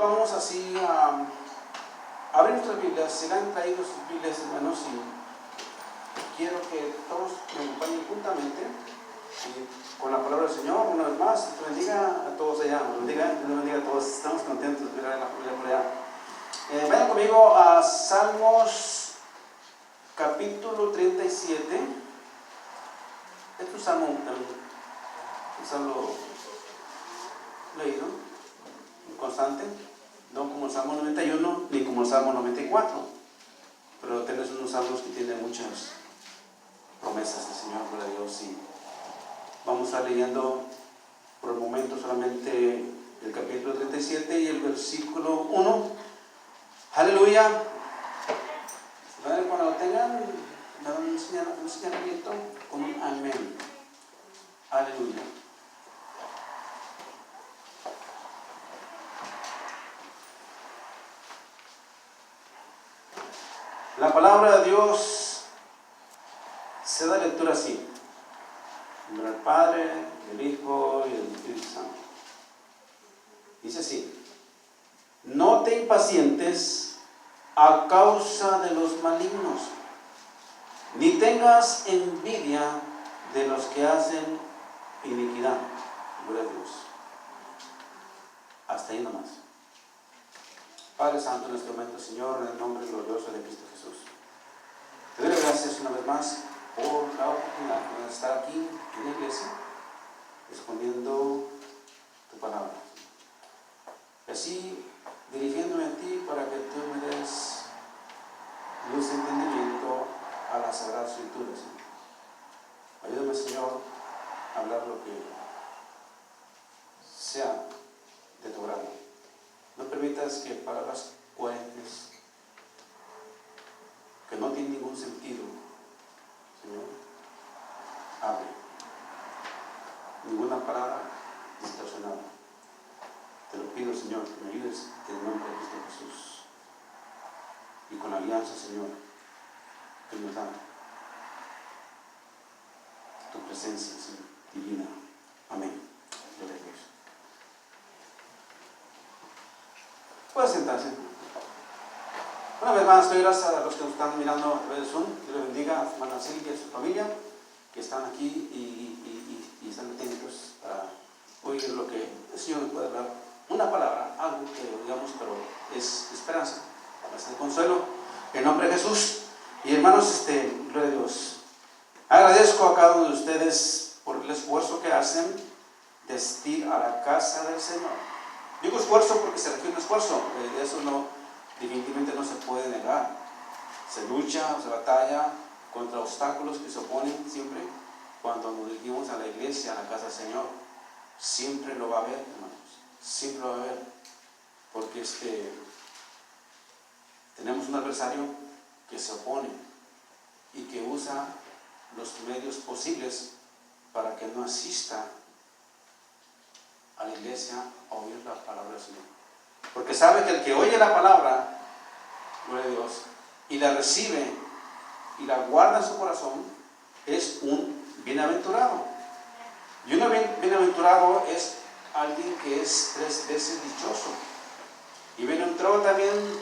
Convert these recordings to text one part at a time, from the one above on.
vamos así a abrir nuestras Biblias. Se han traído sus Biblias, hermanos, y quiero que todos me acompañen juntamente con la palabra del Señor. Una vez más, Dios bendiga a todos allá, Dios bendiga a todos. Estamos contentos de ver a la familia por allá. Vayan conmigo a Salmos capítulo 37. Este es un salmo leído, constante, no como el Salmo 91 ni como el Salmo 94, pero tenés unos salmos que tienen muchas promesas del Señor, gloria a Dios. Y vamos a estar leyendo por el momento solamente el capítulo 37 y el versículo 1. Aleluya. Cuando lo tengan, me dan un señalamiento con un amén. Aleluya. La palabra de Dios se da lectura así: en nombre del Padre, del Hijo y del Espíritu Santo. Dice así: no te impacientes a causa de los malignos, ni tengas envidia de los que hacen iniquidad. Gloria a Dios. Hasta ahí nomás. Padre Santo, en este momento, Señor, en el nombre glorioso de Cristo Jesús, te doy gracias una vez más por la oportunidad de estar aquí en la iglesia, exponiendo tu palabra. Y así, dirigiéndome a ti para que tú me des luz de entendimiento a las Sagradas Escrituras. Ayúdame, Señor, a hablar lo que sea de tu agrado. No permitas que palabras coherentes, que no tienen ningún sentido, Señor, hable. Ninguna palabra distorsionada. Te lo pido, Señor, que me ayudes en el nombre de Cristo Jesús. Y con la alianza, Señor, que nos da tu presencia, Señor, divina. Amén. Gloria a Dios. Puede sentarse. Una vez más, doy gracias a los que nos están mirando a través de Zoom. Dios les bendiga a su hermana Silvia y a su familia que están aquí y están atentos para oír lo que el Señor nos puede hablar. Una palabra, algo que digamos, pero es esperanza, es el consuelo. En nombre de Jesús. Y hermanos, gloria a Dios. Agradezco a cada uno de ustedes por el esfuerzo que hacen de asistir a la casa del Señor. Digo esfuerzo porque se requiere un esfuerzo, eso no, definitivamente no se puede negar. Se lucha, se batalla contra obstáculos que se oponen siempre cuando nos dirigimos a la iglesia, a la casa del Señor. Siempre lo va a haber, hermanos, siempre lo va a haber, porque tenemos un adversario que se opone y que usa los medios posibles para que no asista a la iglesia a oír la palabra del Señor. Porque sabe que el que oye la palabra, gloria a Dios, y la recibe y la guarda en su corazón, es un bienaventurado. Y un bienaventurado es alguien que es 3 veces dichoso. Y bienaventurado también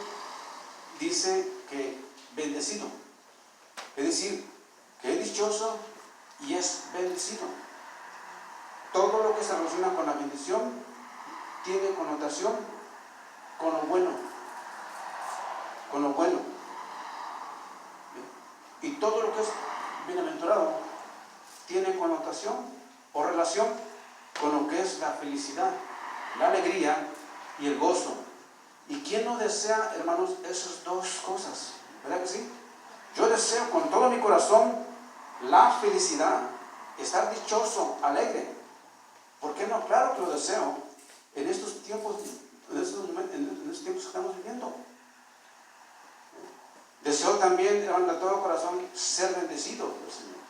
dice que bendecido. Es decir, que es dichoso y es bendecido. Todo lo que se relaciona con la bendición tiene connotación con lo bueno. Con lo bueno. Y todo lo que es bienaventurado tiene connotación o relación con lo que es la felicidad, la alegría y el gozo. ¿Y quién no desea, hermanos, esas dos cosas? ¿Verdad que sí? Yo deseo con todo mi corazón la felicidad, estar dichoso, alegre. ¿Por qué no? Claro que lo deseo en estos tiempos, en estos tiempos que estamos viviendo. Deseo también, hermano, de todo corazón, ser bendecido por el Señor.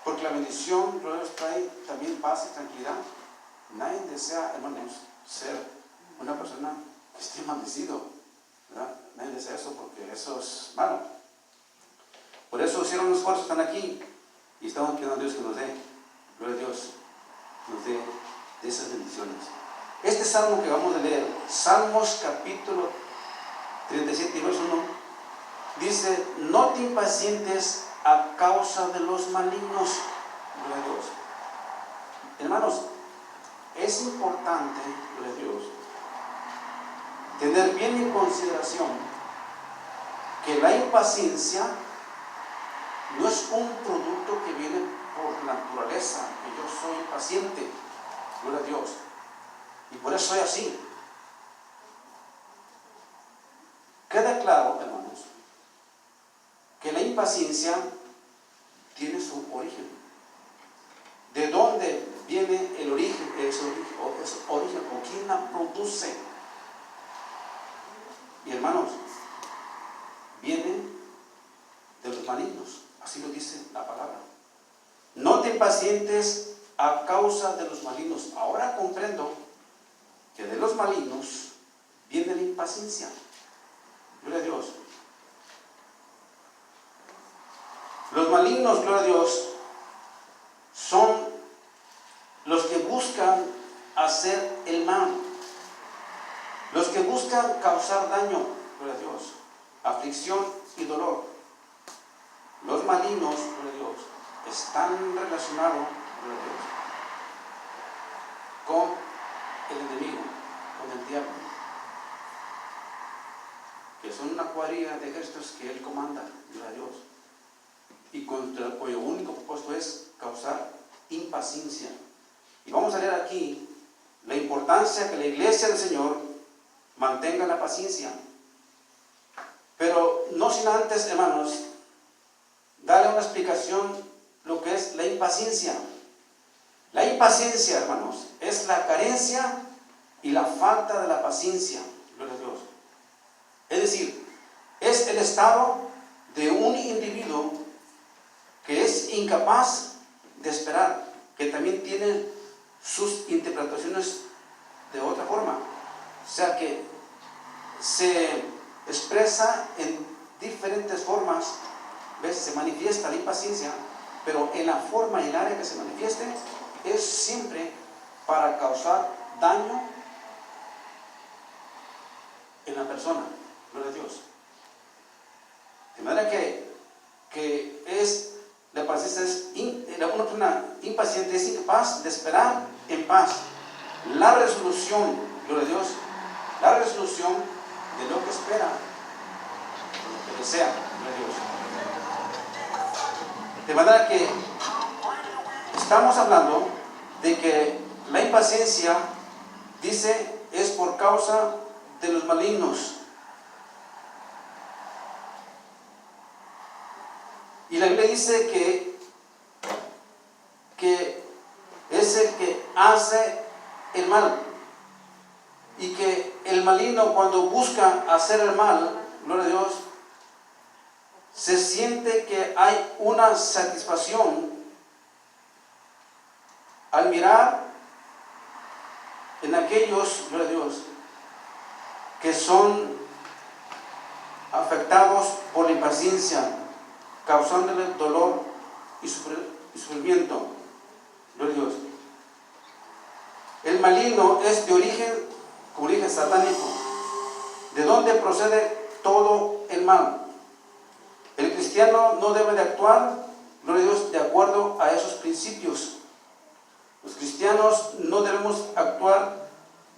Porque la bendición nos trae también paz y tranquilidad. Nadie desea, hermanos, ser una persona que esté maldecido, ¿verdad? Nadie desea eso porque eso es malo. Por eso hicieron un esfuerzo, están aquí y estamos pidiendo a Dios que nos dé, gloria a Dios, nos dé de esas bendiciones. Este salmo que vamos a leer, Salmos capítulo 37, verso 1, dice: no te impacientes a causa de los malignos. Gloria a Dios. Hermanos, es importante, gloria a Dios, tener bien en consideración que la impaciencia no es un producto que viene por naturaleza, que yo soy paciente, gloria a Dios, y por eso soy así. Queda claro, hermanos, que la impaciencia tiene su origen. ¿De dónde viene el origen? Ese origen, o quién la produce. Y hermanos, viene de los malignos, así lo dice la palabra. No te impacientes a causa de los malignos. Ahora comprendo que de los malignos viene la impaciencia. Gloria a Dios. Los malignos, gloria a Dios, son los que buscan hacer el mal, los que buscan causar daño, gloria a Dios, aflicción y dolor. Los malignos, gloria a Dios, están relacionados, gloria a Dios, con el enemigo, con el diablo, que son una cuadrilla de ejércitos que él comanda, gloria a Dios, y cuyo único propósito es causar impaciencia. Y vamos a leer aquí la importancia que la iglesia del Señor mantenga la paciencia. Pero no sin antes, hermanos, darle una explicación lo que es la impaciencia. La impaciencia, hermanos, es la carencia y la falta de la paciencia, gloria a Dios. Es decir, es el estado de un individuo que es incapaz de esperar, que también tiene sus interpretaciones de otra forma. O sea que se expresa en diferentes formas, ¿ves? Se manifiesta la impaciencia, pero en la forma y el área que se manifieste es siempre para causar daño en la persona, gloria a Dios. De manera que es la paciencia una persona impaciente es incapaz de esperar en paz la resolución, gloria a Dios, la resolución de lo que espera, de lo que desea, gloria a Dios. De manera que estamos hablando de que la impaciencia, dice, es por causa de los malignos. Y la Biblia dice que es el que hace el mal. Y que el maligno, cuando busca hacer el mal, gloria a Dios, se siente que hay una satisfacción al mirar en aquellos, gloria a Dios, que son afectados por la impaciencia, causándole dolor y sufrimiento. Gloria a Dios. El maligno es de origen satánico, de donde procede todo el mal. El cristiano no debe de actuar, gloria a Dios, de acuerdo a esos principios. Los cristianos no debemos actuar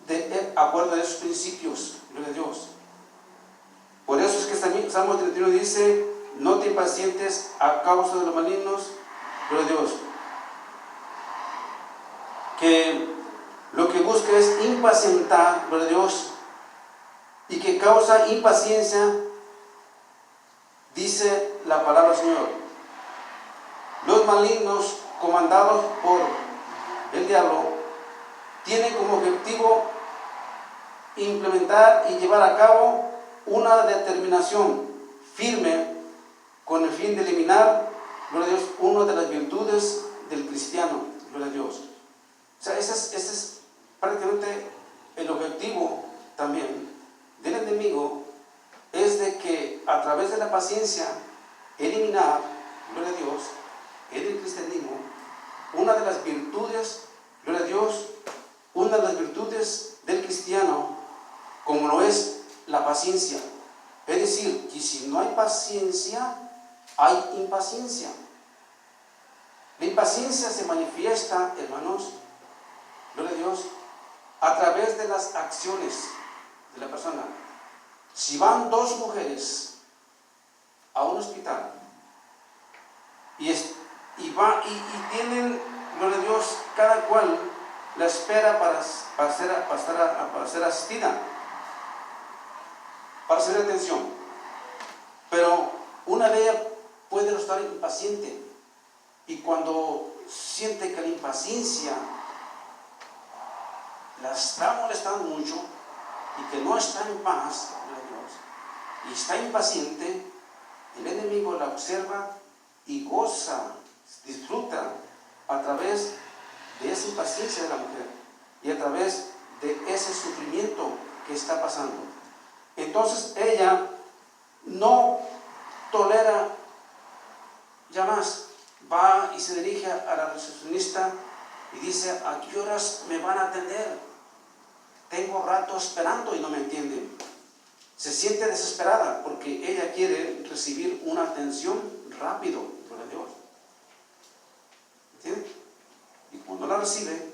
de acuerdo a esos principios, gloria a Dios. Por eso es que Salmo 31 dice: no te impacientes a causa de los malignos, gloria a Dios. Que lo que busca es impacientar, gloria a Dios, y que causa impaciencia, dice la palabra del Señor. Los malignos, comandados por el diablo, tienen como objetivo implementar y llevar a cabo una determinación firme con el fin de eliminar, gloria a Dios, una de las virtudes del cristiano, gloria a Dios. O sea, ese es prácticamente el objetivo también del enemigo, es de que a través de la paciencia eliminar, gloria a Dios, en el cristianismo, una de las virtudes, gloria a Dios, una de las virtudes del cristiano, como lo es la paciencia. Es decir, que si no hay paciencia, hay impaciencia. La impaciencia se manifiesta, hermanos, gloria a Dios, a través de las acciones de la persona. Si van dos mujeres a un hospital y tienen, gloria a Dios, cada cual la espera para ser asistida, para hacer atención, pero una de ellas puede estar impaciente, y cuando siente que la impaciencia la está molestando mucho y que no está en paz, gloria a Dios, y está impaciente, el enemigo la observa y goza, disfruta a través de esa impaciencia de la mujer y a través de ese sufrimiento que está pasando. Entonces ella no tolera ya más, va y se dirige a la recepcionista y dice: ¿a qué horas me van a atender? Tengo rato esperando y no me entienden. Se siente desesperada porque ella quiere recibir una atención rápido, gloria a Dios. ¿Entienden? Y cuando la recibe,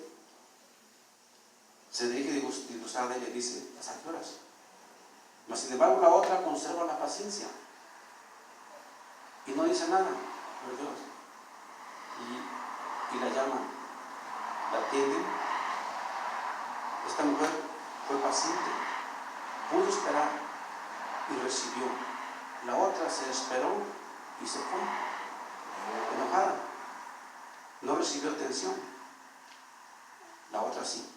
se dirige disgustada y le dice: ¿a qué horas? Mas sin embargo la otra conserva la paciencia y no dice nada, gloria a Dios. Y la llama, la atiende. Esta mujer fue paciente, pudo esperar y recibió. La otra se esperó y se fue, enojada. No recibió atención. La otra sí.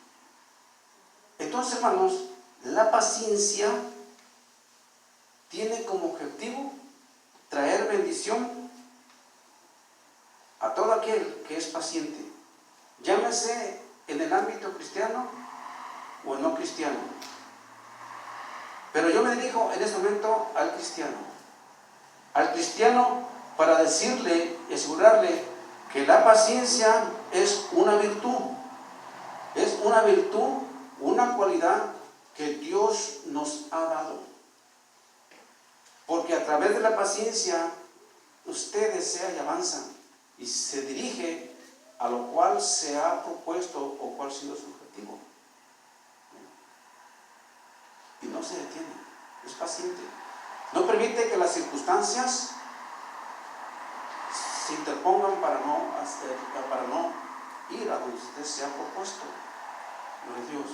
Entonces, hermanos, la paciencia tiene como objetivo traer bendición a todo aquel que es paciente, llámese en el ámbito cristiano o no cristiano. Pero yo me dirijo en este momento al cristiano para decirle y asegurarle que la paciencia es una virtud, una cualidad que Dios nos ha dado. Porque a través de la paciencia usted desea y avanza y se dirige a lo cual se ha propuesto o cuál ha sido su objetivo. Y no se detiene, es paciente. No permite que las circunstancias se interpongan para no ir a donde usted se ha propuesto. Gloria a Dios.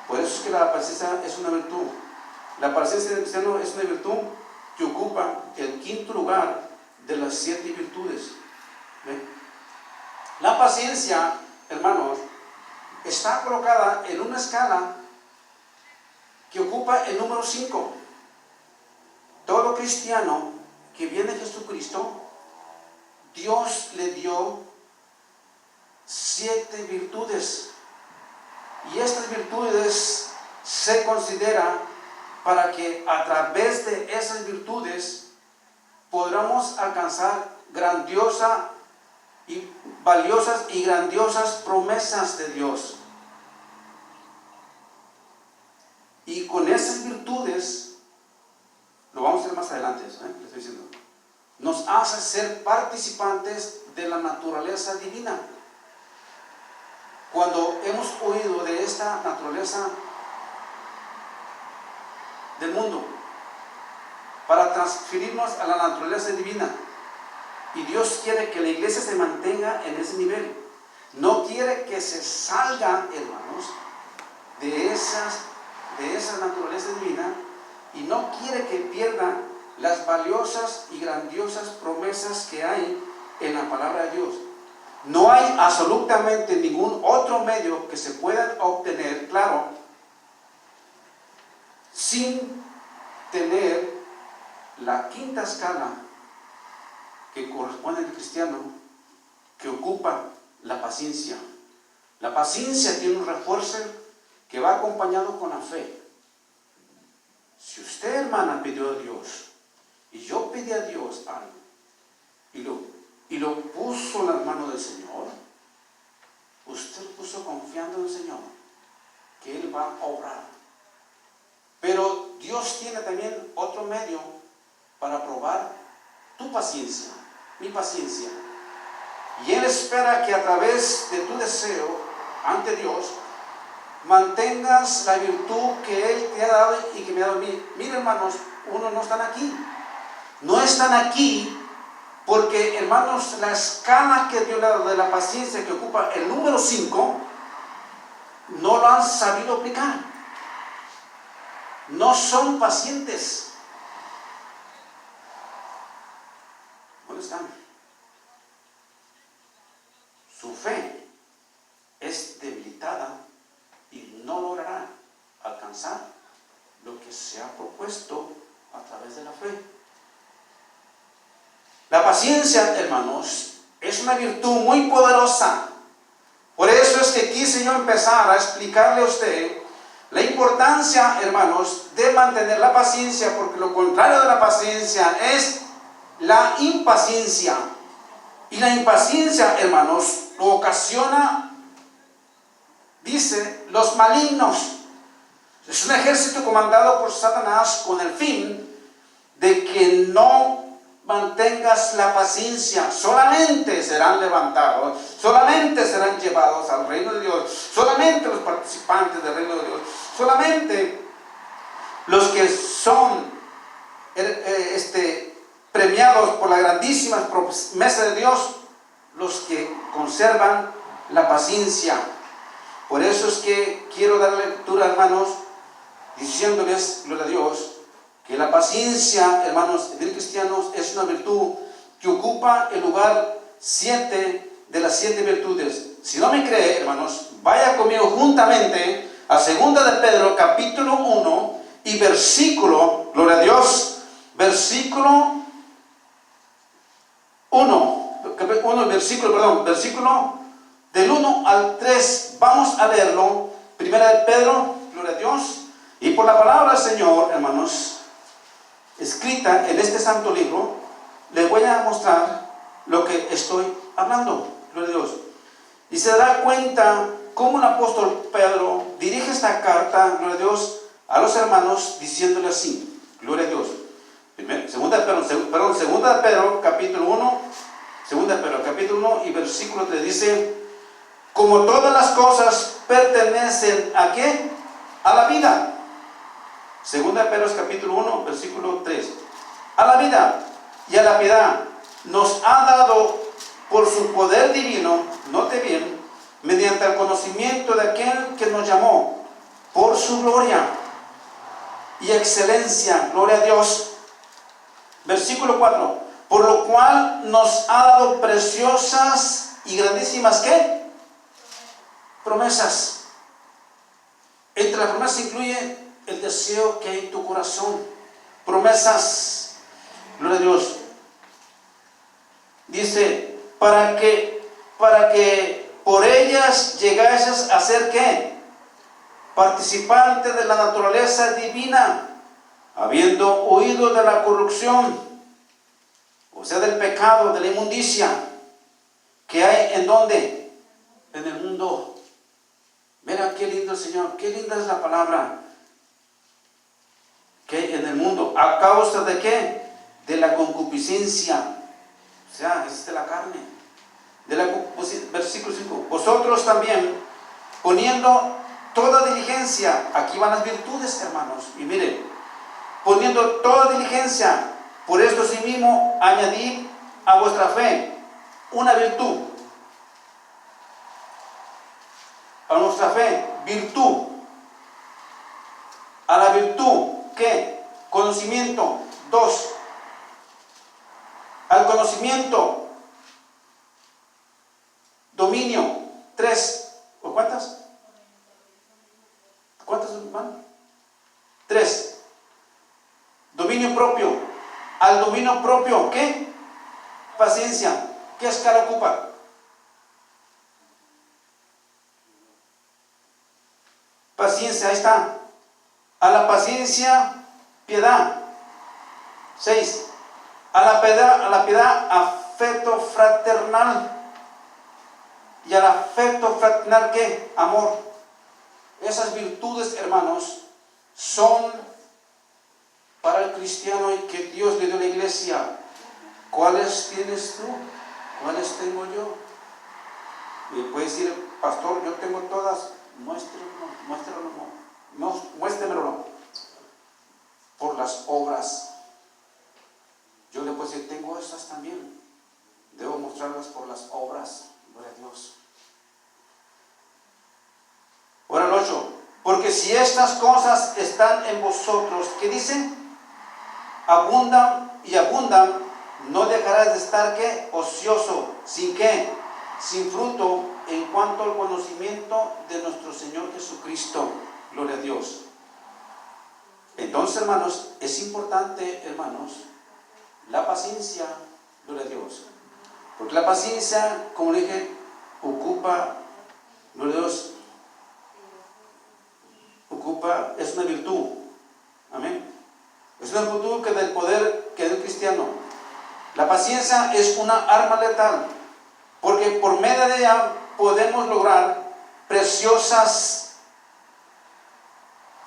Por eso es que la paciencia es una virtud. La paciencia del cristiano es una virtud que ocupa el quinto lugar de las 7 virtudes. ¿Ven? La paciencia, hermanos, está colocada en una escala que ocupa el número 5. Todo cristiano que viene a Jesucristo, Dios le dio 7 virtudes. Y estas virtudes se considera para que a través de esas virtudes podamos alcanzar valiosas y grandiosas promesas de Dios. Y con esas virtudes, lo vamos a ver más adelante, le estoy diciendo, nos hace ser participantes de la naturaleza divina. Cuando hemos oído de esta naturaleza del mundo, para transferirnos a la naturaleza divina, y Dios quiere que la iglesia se mantenga en ese nivel. No quiere que se salga, hermanos, de esa naturaleza divina, y no quiere que pierda las valiosas y grandiosas promesas que hay en la palabra de Dios. No hay absolutamente ningún otro medio que se pueda obtener, claro, sin tener la quinta escala que corresponde al cristiano, que ocupa la paciencia. La paciencia tiene un refuerzo que va acompañado con la fe. Si usted, hermana, pidió a Dios, y yo pedí a Dios algo, y lo puso en las manos del Señor, usted puso confiando en el Señor, que Él va a obrar. Pero Dios tiene también otro medio para probar tu paciencia, mi paciencia. Y Él espera que a través de tu deseo ante Dios, mantengas la virtud que Él te ha dado y que me ha dado a mí. Miren, hermanos, unos no están aquí. No están aquí porque, hermanos, la escala que Dios le ha dado de la paciencia, que ocupa el número 5, no lo han sabido aplicar. No son pacientes. ¿Dónde están? Su fe es debilitada y no logrará alcanzar lo que se ha propuesto a través de la fe. La paciencia, hermanos, es una virtud muy poderosa. Por eso es que quise yo empezar a explicarle a usted la importancia, hermanos, de mantener la paciencia, porque lo contrario de la paciencia es la impaciencia. Y la impaciencia, hermanos, lo ocasiona, dice, los malignos. Es un ejército comandado por Satanás con el fin de que no mantengas la paciencia. Solamente serán levantados, solamente serán llevados al reino de Dios, solamente los participantes del reino de Dios, solamente los que son premiados por la grandísima promesa de Dios, los que conservan la paciencia. Por eso es que quiero dar lectura, hermanos, diciéndoles, gloria a Dios, que la paciencia, hermanos, del cristiano es una virtud que ocupa el lugar 7 de las 7 virtudes. Si no me cree, hermanos, vaya conmigo juntamente a 2 de Pedro, capítulo 1 y versículo, gloria a Dios, versículo versículo del 1 al 3. Vamos a leerlo. 1 de Pedro, gloria a Dios. Y por la palabra del Señor, hermanos, escrita en este santo libro, les voy a mostrar lo que estoy hablando, gloria a Dios. Y se dará cuenta cómo el apóstol Pedro dirige esta carta, gloria a Dios, a los hermanos, diciéndole así, gloria a Dios. Segunda de Pedro, capítulo 1, y versículo 3 dice: como todas las cosas pertenecen ¿a qué? A la vida. Segunda de Pedro, capítulo 1, versículo 3. A la vida y a la piedad nos ha dado por su poder divino, note bien, mediante el conocimiento de aquel que nos llamó por su gloria y excelencia, gloria a Dios. Versículo 4. Por lo cual nos ha dado preciosas y grandísimas, ¿qué? Promesas. Entre las promesas incluye el deseo que hay en tu corazón. Promesas, gloria a Dios. Dice, para que por ellas llegases a ser ¿qué? Participantes de la naturaleza divina, habiendo huido de la corrupción, o sea, del pecado, de la inmundicia que hay ¿en dónde? En el mundo. Mira qué lindo el Señor, qué linda es la palabra. Que en el mundo, ¿a causa de qué? De la concupiscencia, o sea, es de la carne. Versículo 5. Vosotros también, poniendo toda diligencia, aquí van las virtudes, hermanos, y miren, poniendo toda diligencia, por esto sí mismo añadid a vuestra fe una virtud. A nuestra fe, virtud. A la virtud, ¿qué? Conocimiento. 2. Al conocimiento, dominio. 3. ¿O cuántas? ¿Cuántas van? 3. Dominio propio. Al dominio propio, ¿qué? Paciencia. ¿Qué escala ocupa? Paciencia, ahí está. A la paciencia, piedad. 6. A la piedad, afecto fraternal. y al afecto fraternal, ¿qué? Amor. Esas virtudes, hermanos, son para el cristiano y que Dios le dio a la iglesia. ¿Cuáles tienes tú? ¿Cuáles tengo yo? Y puede decir, pastor, yo tengo todas. Muéstremelo. Por las obras. Yo le puedo decir, tengo esas también. Debo mostrarlas por las obras. Gloria a Dios. Ahora el 8. Porque si estas cosas están en vosotros, ¿qué dice? Abundan y abundan, no dejarás de estar, ¿qué? Ocioso. ¿Sin qué? Sin fruto en cuanto al conocimiento de nuestro Señor Jesucristo. Gloria a Dios. Entonces, hermanos, es importante, hermanos, la paciencia. Gloria a Dios. Porque la paciencia, como le dije, ocupa, gloria a Dios, es una virtud. Amén. Es una virtud que del poder que del cristiano. La paciencia es una arma letal, porque por medio de ella podemos lograr preciosas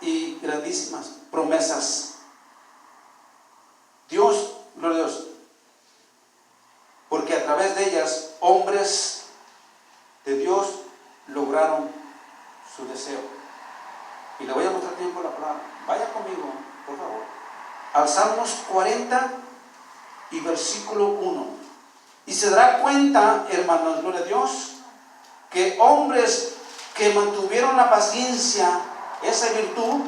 y grandísimas promesas. Dios, gloria a Dios, porque a través de ellas hombres de Dios lograron su deseo. Y le voy a mostrar tiempo la palabra. Vaya conmigo, por favor, al Salmos 40 y versículo 1. Y se dará cuenta, hermanos, gloria a Dios, que hombres que mantuvieron la paciencia, esa virtud,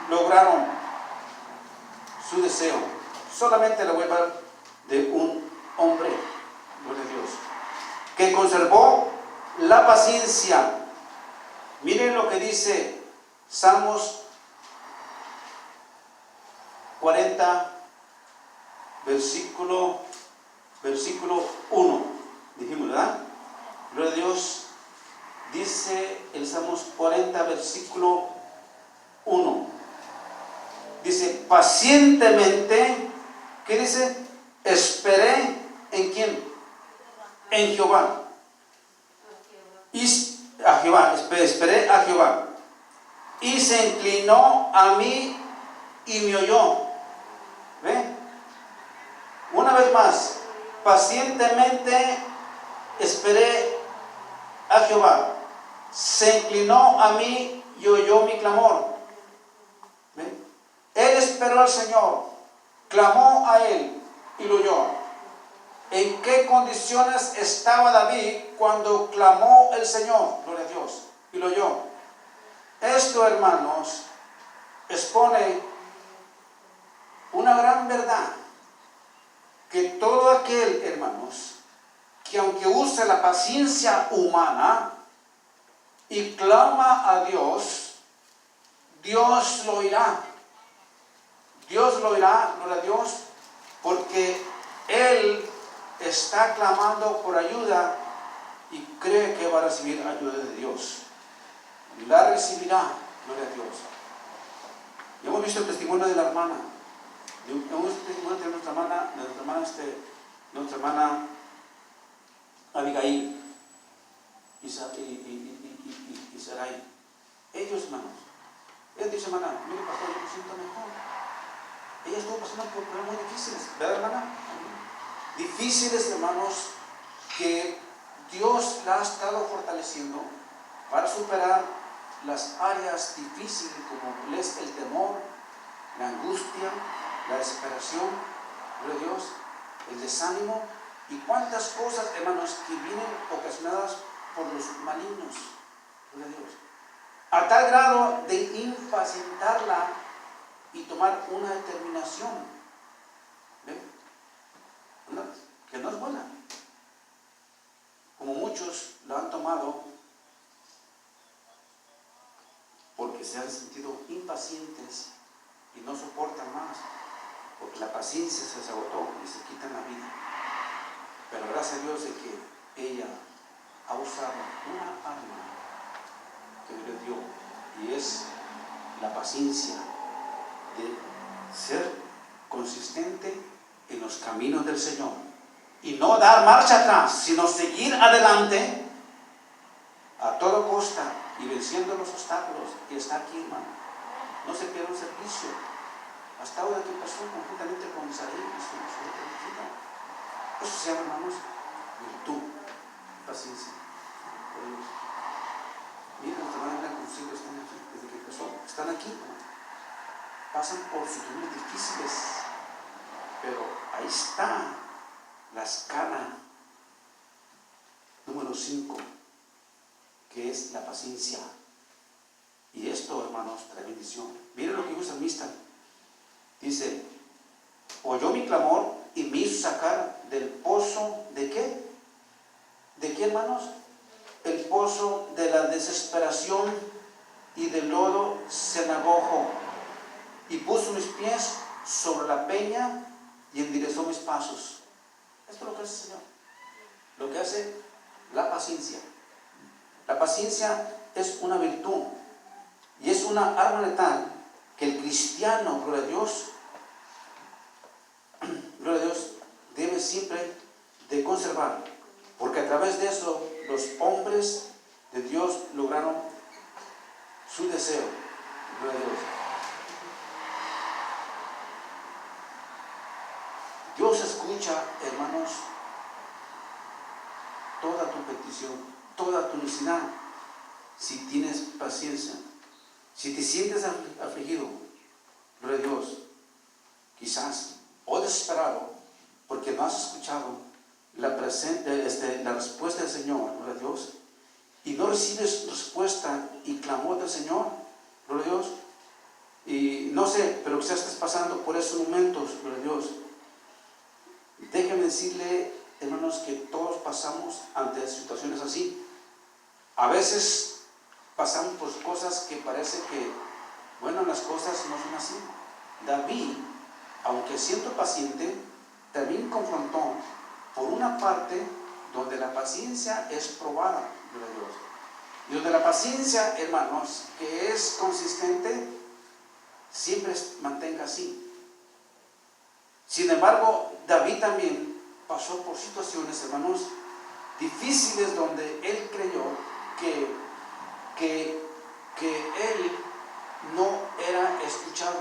lograron su deseo. Solamente le voy a hablar de un hombre, gloria a Dios, que conservó la paciencia. Miren lo que dice Salmos 40, versículo 1. Dijimos, ¿verdad? Gloria a Dios. Dice el Salmos 40, versículo 1. Dice, pacientemente, ¿qué dice? Esperé, ¿en quién? En Jehová. Esperé a Jehová. Y se inclinó a mí y me oyó. ¿Ve? Una vez más, pacientemente esperé a Jehová. Se inclinó a mí y oyó mi clamor. ¿Ve? Él esperó al Señor, clamó a Él y lo oyó. ¿En qué condiciones estaba David cuando clamó el Señor? Gloria a Dios. Y lo oyó. Esto, hermanos, expone una gran verdad. Que todo aquel, hermanos, que aunque use la paciencia humana y clama a Dios, Dios lo oirá. Dios lo oirá, gloria a Dios, porque Él está clamando por ayuda y cree que va a recibir ayuda de Dios. La recibirá, gloria a Dios. Y hemos visto el testimonio de la hermana. Hemos visto el testimonio de nuestra hermana Abigail y Sarai. Ellos, hermanos, ella dice, hermana, mire pastor, yo me siento mejor. Ella estuvo pasando por problemas muy difíciles, ¿verdad, hermana? Difíciles, hermanos, que Dios la ha estado fortaleciendo para superar las áreas difíciles como es el temor, la angustia, la desesperación, gloria a Dios, el desánimo y cuántas cosas, hermanos, que vienen ocasionadas por los malignos, gloria a Dios, a tal grado de impacientarla y tomar una determinación, ¿ven? Que no es buena, como muchos lo han tomado porque se han sentido impacientes y no soportan más, porque la paciencia se les agotó y se quitan la vida. Pero gracias a Dios de que ella ha usado una arma que le dio, y es la paciencia de ser consistente en los caminos del Señor y no dar marcha atrás, sino seguir adelante a toda costa y venciendo los obstáculos, y está aquí, hermano. No se pierde un servicio. Hasta ahora que pasó conjuntamente con Isaí y su vida. Eso se llama, hermanos, virtud, paciencia. Miren, nuestra hermana con sus hijos están aquí, desde que empezó, están aquí, hermano. Pasan por situaciones difíciles, pero ahí está la escala número 5, que es la paciencia. Y esto, hermanos, trae bendición. Miren lo que dijo el salmista. Dice, oyó mi clamor y me hizo sacar del pozo, ¿de qué? ¿De qué, hermanos? El pozo de la desesperación, y del lodo cenagoso, y puso mis pies sobre la peña y enderezó mis pasos. Esto es lo que hace el Señor. Lo que hace la paciencia. La paciencia es una virtud y es una arma letal que el cristiano, gloria a Dios, debe siempre de conservar, porque a través de eso los hombres de Dios lograron su deseo. Gloria a Dios. Dios escucha, hermanos, toda tu petición, toda tu necesidad, si tienes paciencia. Si te sientes afligido, gloria a Dios, quizás, o desesperado, porque no has escuchado la respuesta del Señor, gloria a Dios, y no recibes respuesta y clamor del Señor, gloria a Dios, y no sé, pero quizás estés pasando por esos momentos, gloria a Dios. Déjenme decirle, hermanos, que todos pasamos ante situaciones así. A veces pasamos por cosas que parece que, bueno, las cosas no son así. David, aunque siendo paciente, también confrontó por una parte donde la paciencia es probada, gloria a Dios. Y donde la paciencia, hermanos, que es consistente, siempre mantenga así. Sin embargo, David también pasó por situaciones, hermanos, difíciles, donde él creyó que él no era escuchado.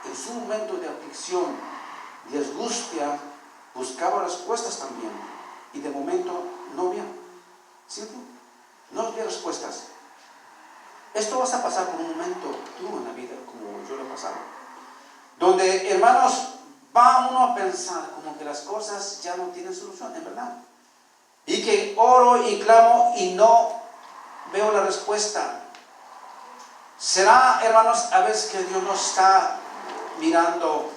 En su momento de aflicción, de angustia, buscaba respuestas también, y de momento no había. ¿Cierto? No había respuestas. Esto vas a pasar por un momento tú en la vida, como yo lo he pasado, donde, hermanos, va uno a pensar como que las cosas ya no tienen solución, en verdad, y que oro y clamo y no veo la respuesta. ¿Será, hermanos, a veces que Dios no está mirando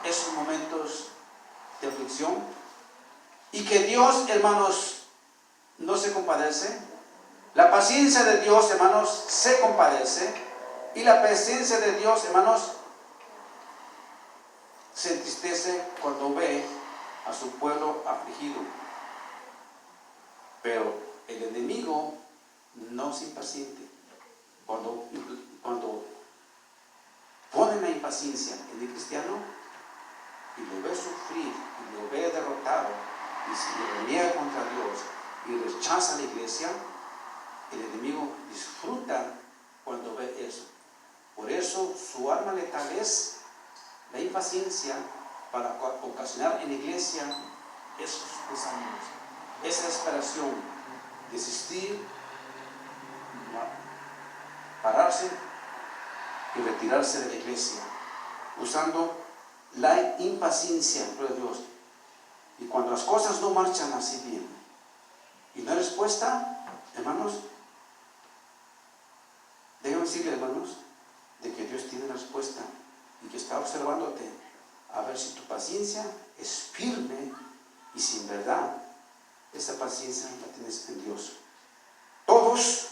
esos momentos de aflicción? Y que Dios, hermanos, no se compadece. La paciencia de Dios, hermanos, se compadece. Y la paciencia de Dios, hermanos, se entristece cuando ve a su pueblo afligido. Pero el enemigo no es impaciente. Cuando ponen la impaciencia en el cristiano y lo ve sufrir y lo ve derrotado y se reniega contra Dios y rechaza a la iglesia, el enemigo disfruta cuando ve eso. Por eso su arma letal es la impaciencia, para ocasionar en la iglesia esos desánimos, esa desesperación, desistir, pararse y retirarse de la iglesia, usando la impaciencia, gloria a Dios. Y cuando las cosas no marchan así bien y no hay respuesta, hermanos, déjenme decirle, hermanos, de que Dios tiene la respuesta y que está observándote a ver si tu paciencia es firme y si en verdad esa paciencia la tienes en Dios. Todos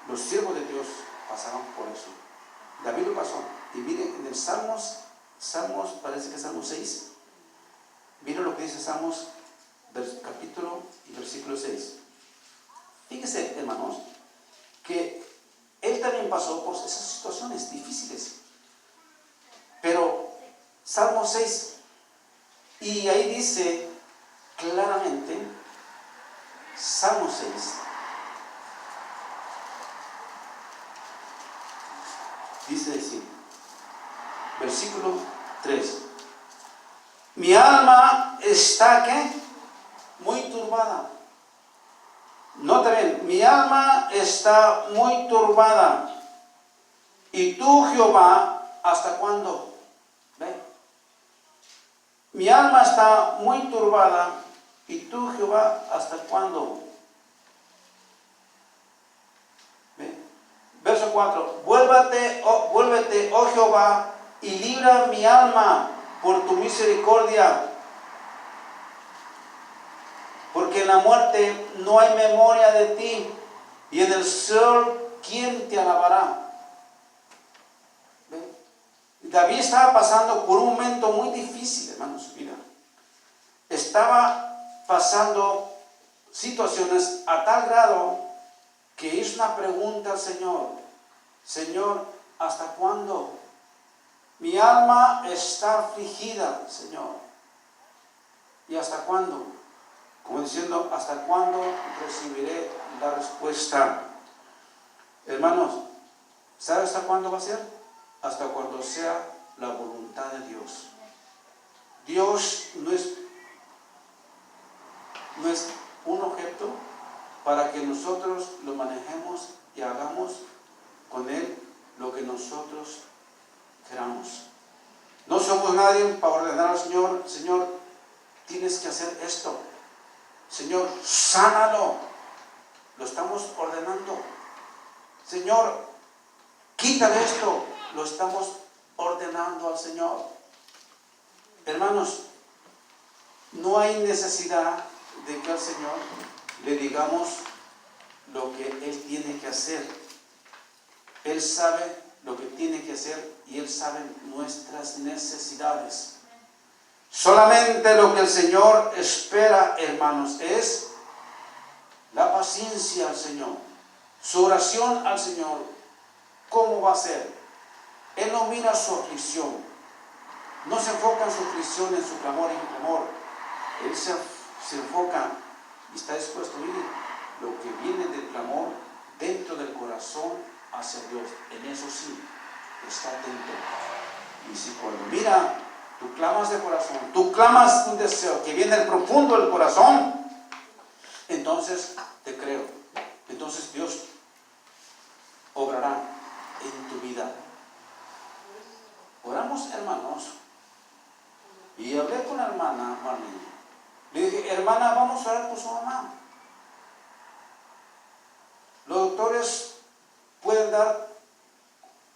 los siervos de Dios pasaron por eso. David lo pasó. Y miren, en el Salmos, parece que es Salmo 6, miren lo que dice Salmos, capítulo y versículo 6. Fíjense, hermanos, que él también pasó por esas situaciones difíciles. Pero, Salmo 6, y ahí dice claramente, Salmo 6, versículo 3. Mi alma está, ¿qué? Muy turbada. Nota bien, mi alma está muy turbada. ¿Y tú, Jehová, hasta cuándo? ¿Ve? Mi alma está muy turbada. ¿Y tú, Jehová, hasta cuándo? ¿Ve? Verso 4. Vuélvete, oh Jehová, y libra mi alma por tu misericordia. Porque en la muerte no hay memoria de ti, y en el sol, ¿quién te alabará? ¿Ve? David estaba pasando por un momento muy difícil, hermanos, mira. Estaba pasando situaciones a tal grado que hizo una pregunta al Señor. Señor, ¿hasta cuándo? Mi alma está afligida, Señor. ¿Y hasta cuándo? Como diciendo, ¿hasta cuándo recibiré la respuesta? Hermanos, ¿sabe hasta cuándo va a ser? Hasta cuando sea la voluntad de Dios. Dios no es un objeto para que nosotros lo manejemos y hagamos con Él lo que nosotros queramos. No somos nadie para ordenar al Señor, Señor, tienes que hacer esto. Señor, sánalo. Lo estamos ordenando. Señor, quítale esto. Lo estamos ordenando al Señor. Hermanos, no hay necesidad de que al Señor le digamos lo que Él tiene que hacer. Él sabe lo que tiene que hacer y Él sabe nuestras necesidades. Solamente lo que el Señor espera, hermanos, es la paciencia al Señor, su oración al Señor. ¿Cómo va a ser? Él no mira su aflicción, no se enfoca en su aflicción, en su clamor y en clamor. Él se enfoca y está dispuesto a oír lo que viene del clamor dentro del corazón hacia Dios. En eso sí, está atento. Y si cuando mira, tú clamas de corazón, tú clamas un deseo que viene del profundo del corazón, entonces te creo. Entonces Dios obrará en tu vida. Oramos, hermanos, y hablé con la hermana Marlene. Le dije, hermana, vamos a orar por su mamá. Los doctores pueden dar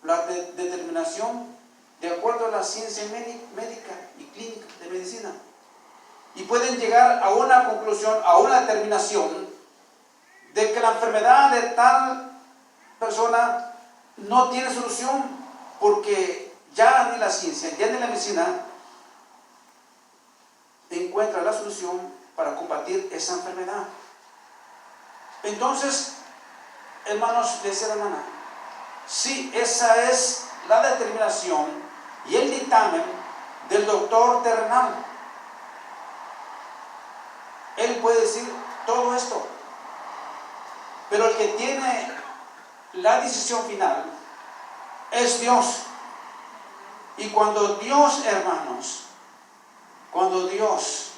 la determinación de acuerdo a la ciencia médica y clínica de medicina. Y pueden llegar a una conclusión, a una determinación de que la enfermedad de tal persona no tiene solución, porque ya ni la ciencia, ya ni la medicina encuentra la solución para combatir esa enfermedad. Entonces, hermanos, le decía la hermana, sí, esa es la determinación y el dictamen del doctor terrenal. Él puede decir todo esto, pero el que tiene la decisión final es Dios. Y cuando Dios, hermanos, cuando Dios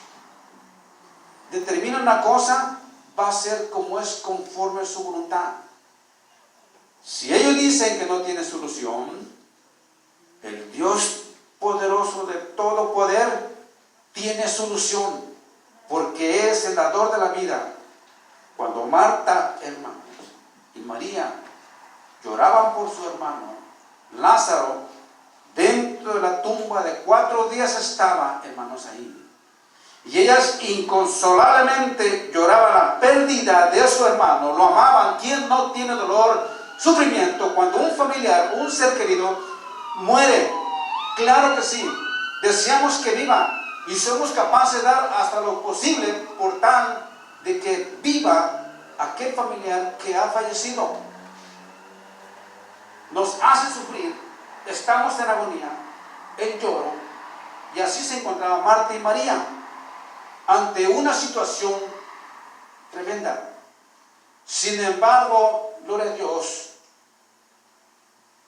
determina una cosa, va a ser como es conforme a su voluntad. Si ellos dicen que no tiene solución, el Dios poderoso de todo poder tiene solución, porque es el dador de la vida. Cuando Marta, hermanos, y María lloraban por su hermano Lázaro, dentro de la tumba de 4 días estaba, hermanos, ahí. Y ellas inconsolablemente lloraban la pérdida de su hermano, lo amaban. ¿Quién no tiene dolor, sufrimiento cuando un familiar, un ser querido muere? Claro que sí, deseamos que viva y somos capaces de dar hasta lo posible por tal de que viva aquel familiar que ha fallecido. Nos hace sufrir, estamos en agonía, en lloro, y así se encontraban Marta y María ante una situación tremenda. Sin embargo, gloria a Dios,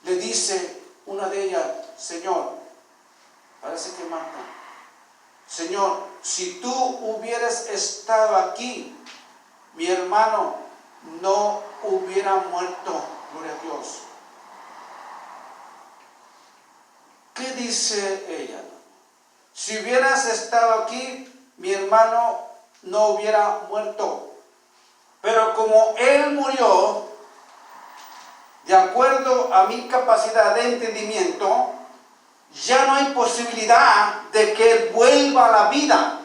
le dice una de ellas, Señor, Parece que Marta, Señor, si tú hubieras estado aquí, mi hermano no hubiera muerto. Gloria a Dios. ¿Qué dice ella? Si hubieras estado aquí, mi hermano no hubiera muerto. Pero como él murió, de acuerdo a mi capacidad de entendimiento, ya no hay posibilidad de que él vuelva a la vida.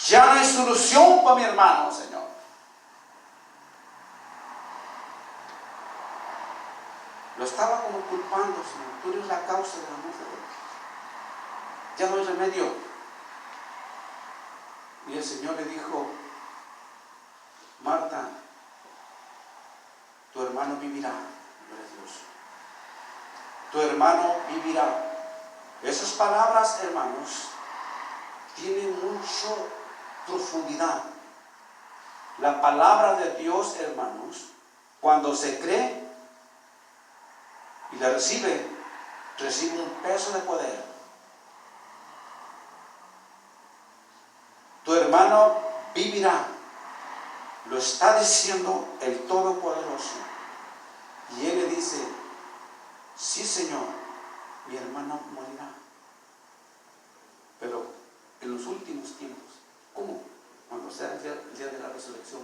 Ya no hay solución para mi hermano, Señor. Lo estaba como culpando, Señor. Tú eres la causa de la muerte. Ya no hay remedio. Y el Señor le dijo, Marta, tu hermano vivirá. Gloria a Dios. Tu hermano vivirá. Esas palabras, hermanos, tienen mucha profundidad. La palabra de Dios, hermanos, cuando se cree y la recibe un peso de poder. Tu hermano vivirá. Lo está diciendo el Todopoderoso. Y él le dice, sí, Señor, mi hermano morirá. Pero en los últimos tiempos. ¿Cómo? Cuando sea el día de la resurrección.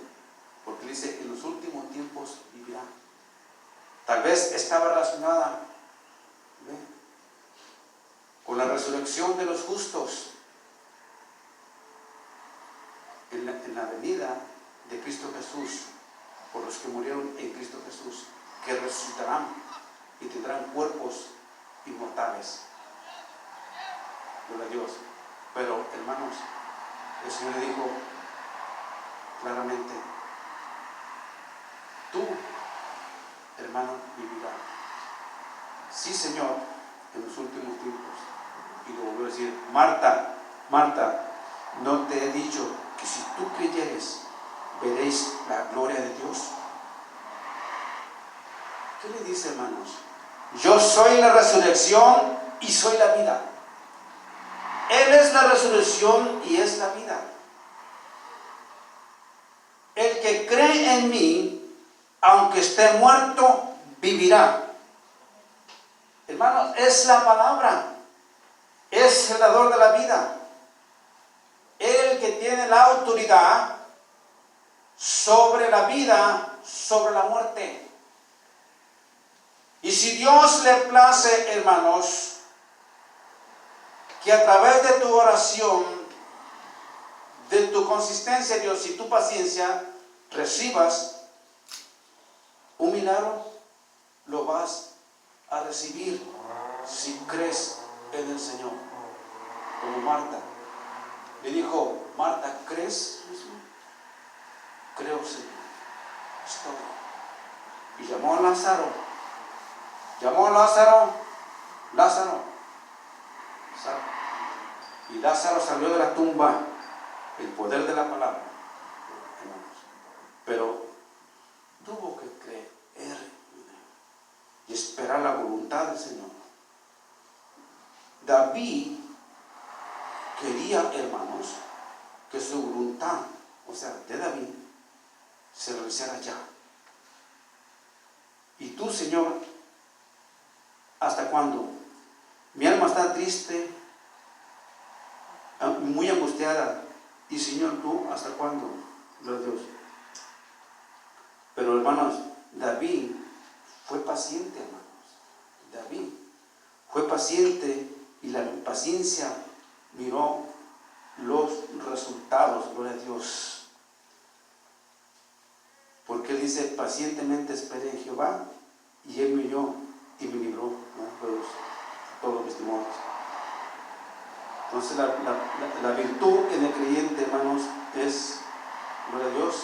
Porque dice, en los últimos tiempos vivirá. Tal vez estaba relacionada, ¿ve?, con la resurrección de los justos en la venida de Cristo Jesús, por los que murieron en Cristo Jesús, que resucitarán y tendrán cuerpos inmortales. Gloria a Dios. Pero, hermanos, el Señor le dijo claramente, tú, hermano, vivirás. Sí, Señor, en los últimos tiempos. Y lo volvió a decir, Marta, Marta, ¿no te he dicho que si tú creyeres, veréis la gloria de Dios? ¿Qué le dice, hermanos? Yo soy la resurrección y soy la vida. Él es la resurrección y es la vida. El que cree en mí, aunque esté muerto, vivirá. Hermanos, es la palabra. Es el dador de la vida. El que tiene la autoridad sobre la vida, sobre la muerte. Y si Dios le place, hermanos, que a través de tu oración, de tu consistencia, Dios, y tu paciencia, recibas un milagro, lo vas a recibir si crees en el Señor. Como Marta le dijo, Marta, ¿crees? Creo, Señor. Es todo. Y llamó a Lázaro. Lázaro. Y Lázaro salió de la tumba. El poder de la palabra, hermanos. Pero tuvo que creer y esperar la voluntad del Señor. David quería, hermanos, que su voluntad, o sea, de David, se realizara ya. Y tú, Señor, ¿hasta cuándo? Mi alma está triste, muy angustiada. Y Señor, ¿tú hasta cuándo? Gloria a Dios. Pero, hermanos, David fue paciente, hermanos. David fue paciente y la paciencia miró los resultados, gloria a Dios. Porque él dice, pacientemente esperé en Jehová y él me oyó y me libró, ¿no?, todos mis temores. Entonces la virtud en el creyente, hermanos, es, gloria a Dios,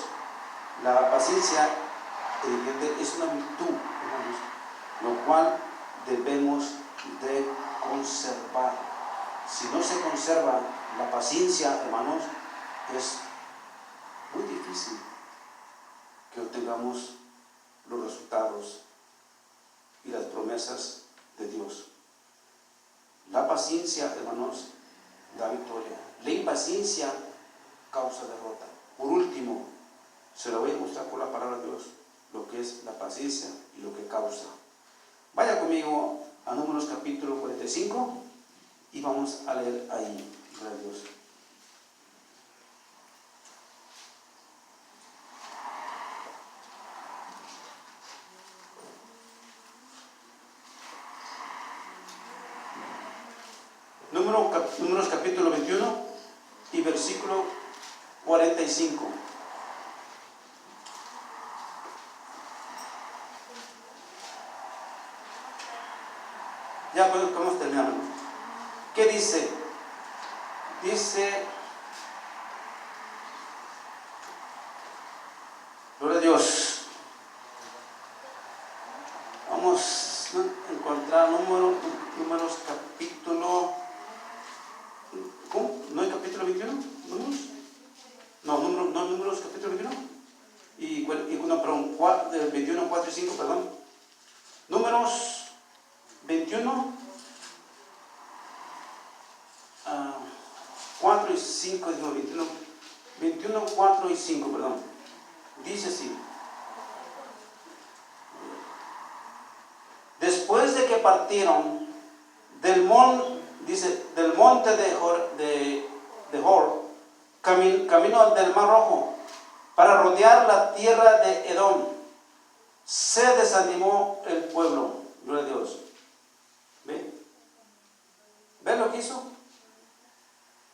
la paciencia en el creyente es una virtud, hermanos, lo cual debemos de conservar. Si no se conserva la paciencia, hermanos, es muy difícil que obtengamos los resultados y las promesas de Dios. La paciencia, hermanos, da victoria. La impaciencia causa derrota. Por último, se lo voy a mostrar por la palabra de Dios, lo que es la paciencia y lo que causa. Vaya conmigo a Números capítulo 45 y vamos a leer ahí. Gloria a Dios. Números capítulo 21 y versículo 45. Ya podemos terminar. ¿Qué dice? Dice, gloria a Dios. Vamos a encontrar números capítulo. ¿Cómo? ¿No hay capítulo 21? ¿Números? No, números capítulo 21. Perdón, 21, 4 y 5, perdón. Números 21, 4 y 5, digo 21, 4 y 5, perdón. Dice así. Después de que partieron del monte de Hor, camino del Mar Rojo, para rodear la tierra de Edom, se desanimó el pueblo. Gloria a Dios. ¿Ven lo que hizo?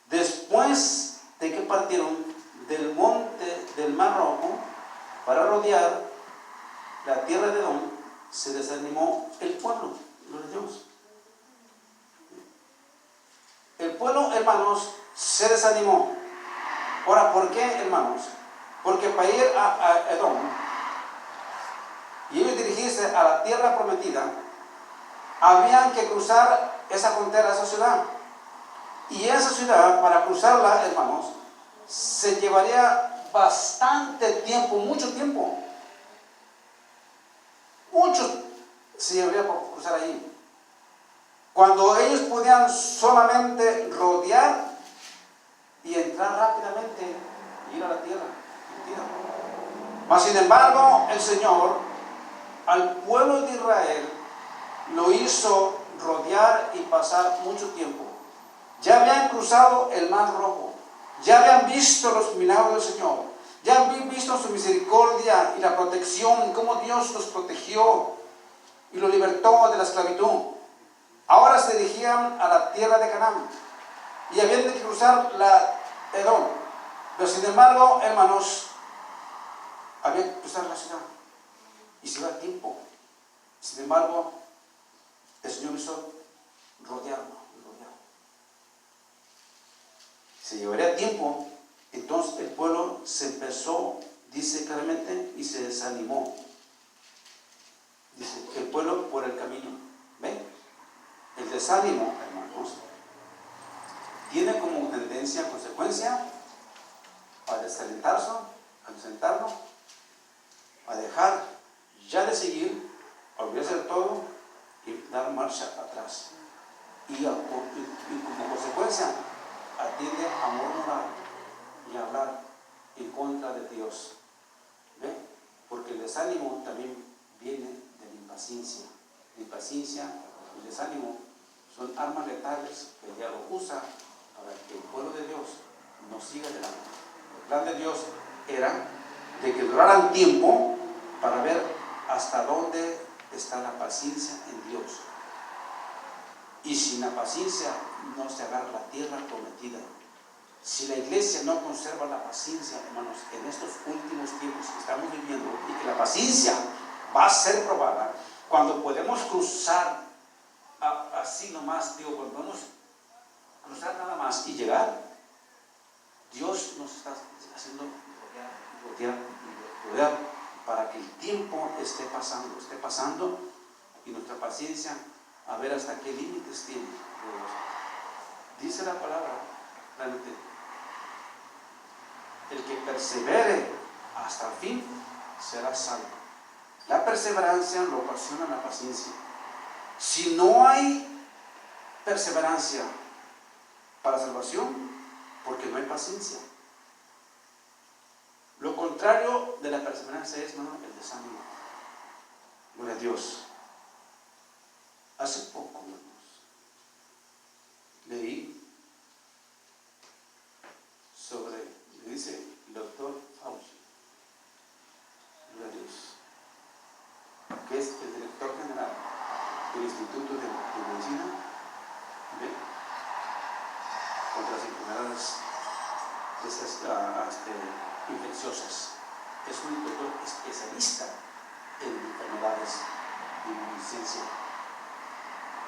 Después de que partieron del monte del Mar Rojo para rodear la tierra de Edom, se desanimó el pueblo. Gloria a Dios. El pueblo, hermanos, se desanimó. Ahora, ¿por qué, hermanos? Porque para ir a Edom y ellos dirigirse a la tierra prometida, habían que cruzar esa frontera, esa ciudad. Y esa ciudad, para cruzarla, hermanos, se llevaría bastante tiempo, mucho tiempo. Mucho se llevaría para cruzar ahí. Cuando ellos podían solamente rodear y entrar rápidamente y ir a la tierra. Mas sin embargo, el Señor al pueblo de Israel lo hizo rodear y pasar mucho tiempo. Ya habían cruzado el Mar Rojo, ya habían visto los milagros del Señor, ya habían visto su misericordia y la protección, cómo Dios los protegió y los libertó de la esclavitud. Ahora se dirigían a la tierra de Canaán y habían de cruzar la Edom. Pero sin embargo, hermanos, había que cruzar la ciudad y se iba tiempo. Sin embargo, el Señor hizo rodearlo. Se llevaría tiempo. Entonces el pueblo se empezó, dice claramente, y se desanimó. Dice el pueblo por el camino. ¿Ven? El desánimo, hermanos, tiene como tendencia, consecuencia, a desalentarlo, a dejar ya de seguir, a olvidarse de todo y dar marcha atrás. Y como consecuencia, atiende a murmurar y a hablar en contra de Dios. ¿Ve? Porque el desánimo también viene de la impaciencia. La impaciencia y el desánimo son armas letales que el diablo usa para que el pueblo de Dios no siga adelante. El plan de Dios era de que duraran tiempo para ver hasta dónde está la paciencia en Dios. Y sin la paciencia no se agarra la tierra prometida. Si la iglesia no conserva la paciencia, hermanos, en estos últimos tiempos que estamos viviendo, y que la paciencia va a ser probada, cuando podemos cruzar así nomás, cuando podemos cruzar nada más y llegar, Dios nos está haciendo rodear para que el tiempo esté pasando y nuestra paciencia a ver hasta qué límites tiene. Dice la palabra, realmente, el que persevere hasta el fin será salvo. La perseverancia lo ocasiona la paciencia. Si no hay perseverancia para salvación, porque no hay paciencia. Lo contrario de la perseverancia es, hermano, el desánimo. Gloria a Dios. Hace poco, hermanos, leí sobre, le dice el doctor Fauci, gloria a Dios, que es el director general del Instituto de Medicina, ¿ve?, contra las enfermedades infecciosas. Es un doctor especialista en enfermedades de ciencia,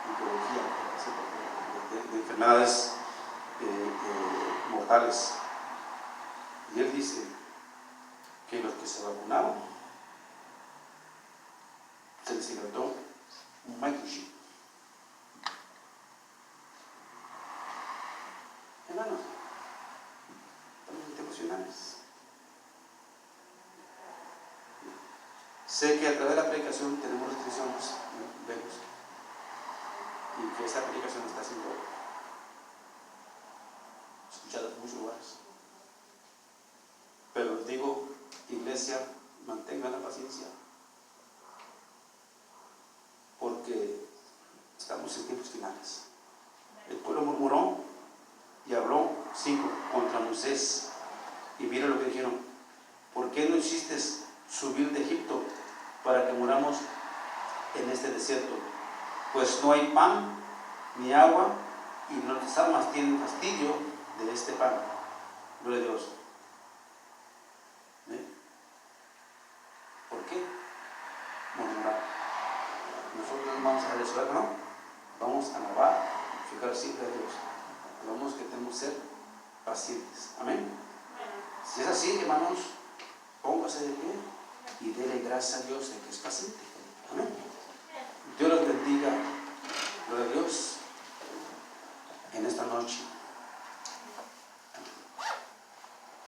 oncología, de enfermedades mortales. Y él dice que los que se vacunaron se les injertó un microchip. Hermanos, estamos emocionales. Sé que a través de la predicación tenemos restricciones, vemos, y que esa predicación está siendo escuchada en muchos lugares. Pero les digo, iglesia, mantengan la paciencia, porque estamos en tiempos finales. El pueblo murmuró y habló 5 contra Moisés, y mira lo que dijeron: ¿por qué no hiciste subir de Egipto para que muramos en este desierto? Pues no hay pan ni agua, y nuestras almas tienen fastidio de este pan. Gloria a Dios. ¿Por qué murmurar? Nosotros no vamos a resolver, ¿no? Vamos a alabar, fijar siempre a Dios. Vamos que tenemos que ser pacientes. Amén. Si es así, hermanos, póngase de pie y déle gracias a Dios de que es paciente. Amén. Dios los bendiga. Gloria a Dios en esta noche.